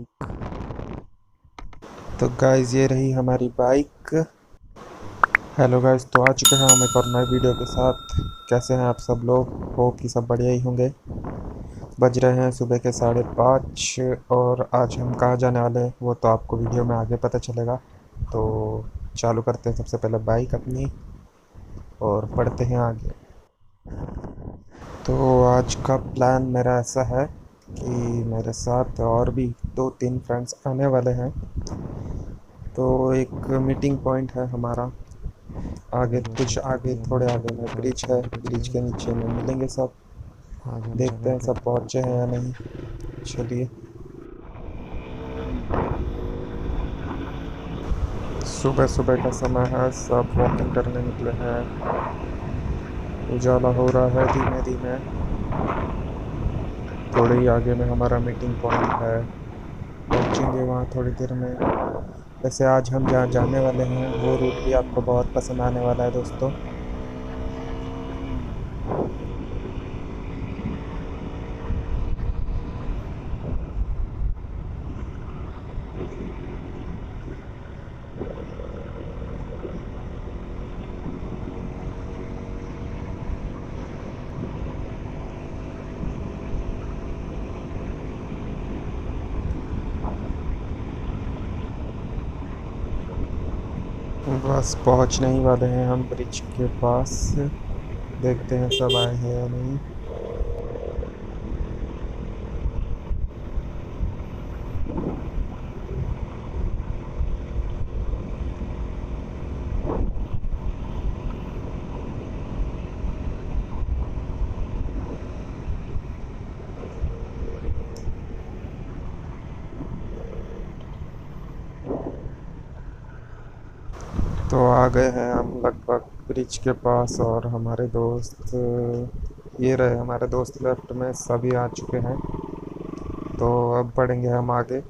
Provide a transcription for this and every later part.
Bike. तो guys ये रही हमारी बाइक। हेलो गाइस, तो आ चुके हैं हम एक और नए वीडियो के साथ। कैसे हैं आप सब लोग? होप कि सब बढ़िया ही होंगे। बज रहे हैं सुबह के 5:30 और आज हम कहाँ जाने वाले हैं वो तो आपको वीडियो में आगे पता चलेगा। तो चालू करते हैं सबसे पहले बाइक अपनी और बढ़ते हैं आगे। तो आज का प्लान मेरा ऐसा है कि मेरे साथ और भी 2-3 फ्रेंड्स आने वाले हैं। तो एक मीटिंग पॉइंट है हमारा आगे, कुछ आगे, थोड़े आगे में ब्रिज है। ब्रिज के नीचे में मिलेंगे सब। देखते हैं सब पहुँचे हैं या नहीं। चलिए, सुबह सुबह का समय है, सब वॉकिंग करने निकले हैं। उजाला हो रहा है धीमे धीमे। थोड़े ही आगे में हमारा मीटिंग पॉइंट है, पहुँचेंगे वहाँ थोड़ी देर में। वैसे आज हम जहाँ जाने वाले हैं वो रूट भी आपको बहुत पसंद आने वाला है दोस्तों। बस पहुंचने ही वाले हैं हम ब्रिज के पास। देखते हैं सब आए हैं या नहीं। तो आ गए हैं हम लगभग ब्रिज के पास और हमारे दोस्त, ये रहे हमारे दोस्त लेफ्ट में, सभी आ चुके हैं। तो अब बढ़ेंगे हम आगे।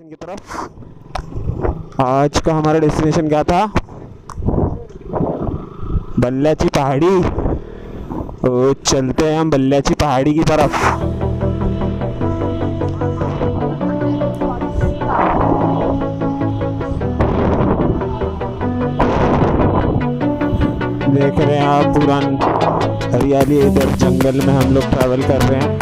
की तरफ आज का हमारा डेस्टिनेशन क्या था? बल्ल्याची पहाड़ी। तो चलते हैं हम बल्ल्याची पहाड़ी की तरफ। देख रहे हैं आप पूरा हरियाली, इधर जंगल में हम लोग ट्रैवल कर रहे हैं।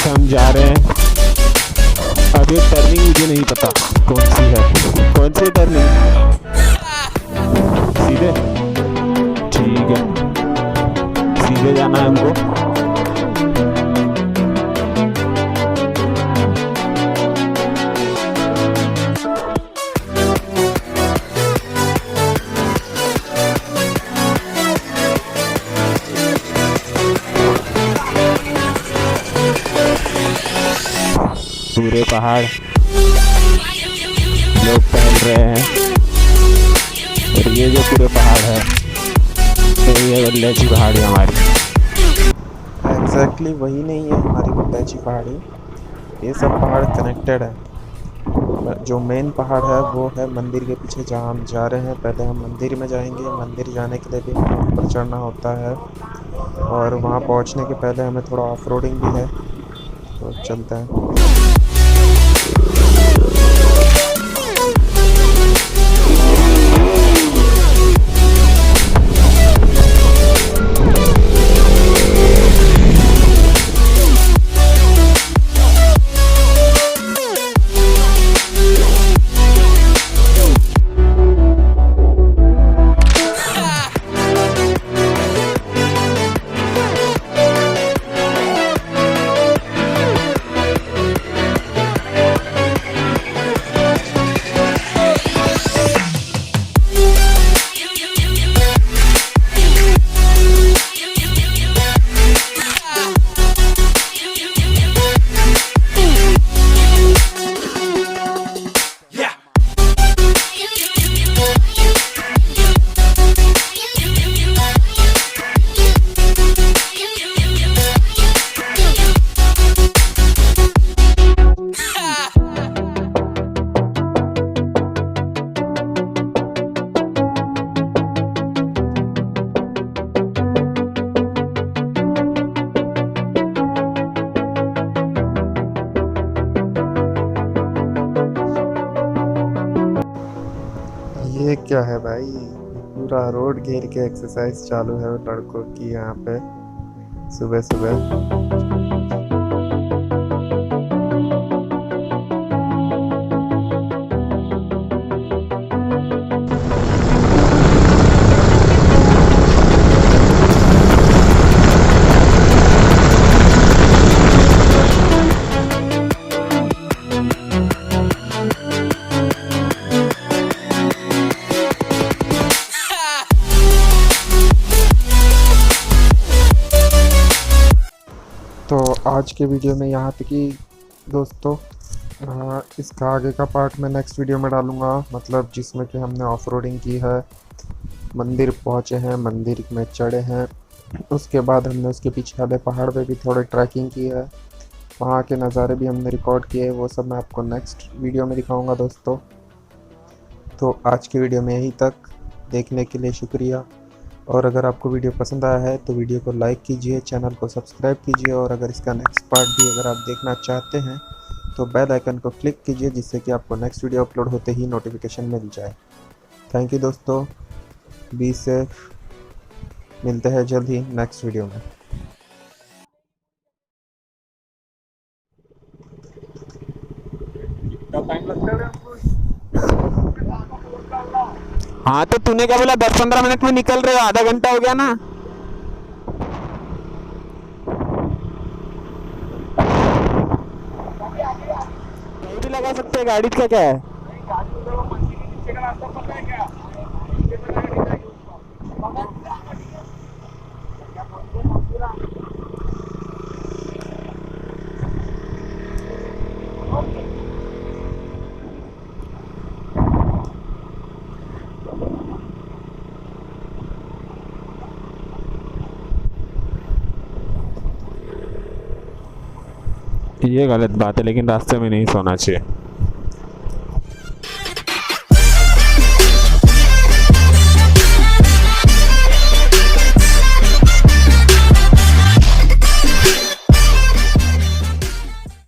हम जा रहे हैं। अभी टर्निंग मुझे नहीं पता कौन सी है, कौन सी टर्निंग। सीधे? ठीक है, सीधे जाना है हमको। पूरे पहाड़ लोग टहल रहे हैं और ये जो पूरे पहाड़ है तो ये बल्ल्याची पहाड़ी हमारी। एग्जैक्टली वही नहीं है हमारी बल्ल्याची पहाड़ी। ये सब पहाड़ कनेक्टेड है। जो मेन पहाड़ है वो है मंदिर के पीछे जहाँ हम जा रहे हैं। पहले हम मंदिर में जाएंगे। मंदिर जाने के लिए भी हमें ऊपर चढ़ना होता है और वहाँ पहुँचने के पहले हमें थोड़ा ऑफ रोडिंग भी है। तो चलते हैं। क्या है भाई, पूरा रोड घेर के एक्सरसाइज चालू है लड़कों की यहाँ पे सुबह सुबह। तो आज के वीडियो में यहाँ तक ही दोस्तों। इसका आगे का पार्ट मैं नेक्स्ट वीडियो में डालूँगा, मतलब जिसमें कि हमने ऑफ रोडिंग की है, मंदिर पहुँचे हैं, मंदिर में चढ़े हैं, उसके बाद हमने उसके पीछे वाले पहाड़ पे भी थोड़ी ट्रैकिंग की है, वहाँ के नज़ारे भी हमने रिकॉर्ड किए, वो सब मैं आपको नेक्स्ट वीडियो में दिखाऊँगा दोस्तों। तो आज की वीडियो में यहीं तक, देखने के लिए शुक्रिया। और अगर आपको वीडियो पसंद आया है तो वीडियो को लाइक कीजिए, चैनल को सब्सक्राइब कीजिए, और अगर इसका नेक्स्ट पार्ट भी अगर आप देखना चाहते हैं तो बेल आइकन को क्लिक कीजिए, जिससे कि आपको नेक्स्ट वीडियो अपलोड होते ही नोटिफिकेशन मिल जाए। थैंक यू दोस्तों, बी सेफ, मिलते हैं जल्द ही नेक्स्ट वीडियो में। टाइम लगता है आपको? हाँ तो तूने क्या बोला 10-15 मिनट में निकल रहे हो, आधा घंटा हो गया ना। कहीं भी लगा सकते हैं, गाड़ी का क्या है। गाड़ी तो मंदिर के नीचे का रास्ता पता है क्या? नीचे में लगा नहीं जाएगी उसको। क्या बोलते हैं पूरा? ये गलत बात है, लेकिन रास्ते में नहीं सोना चाहिए।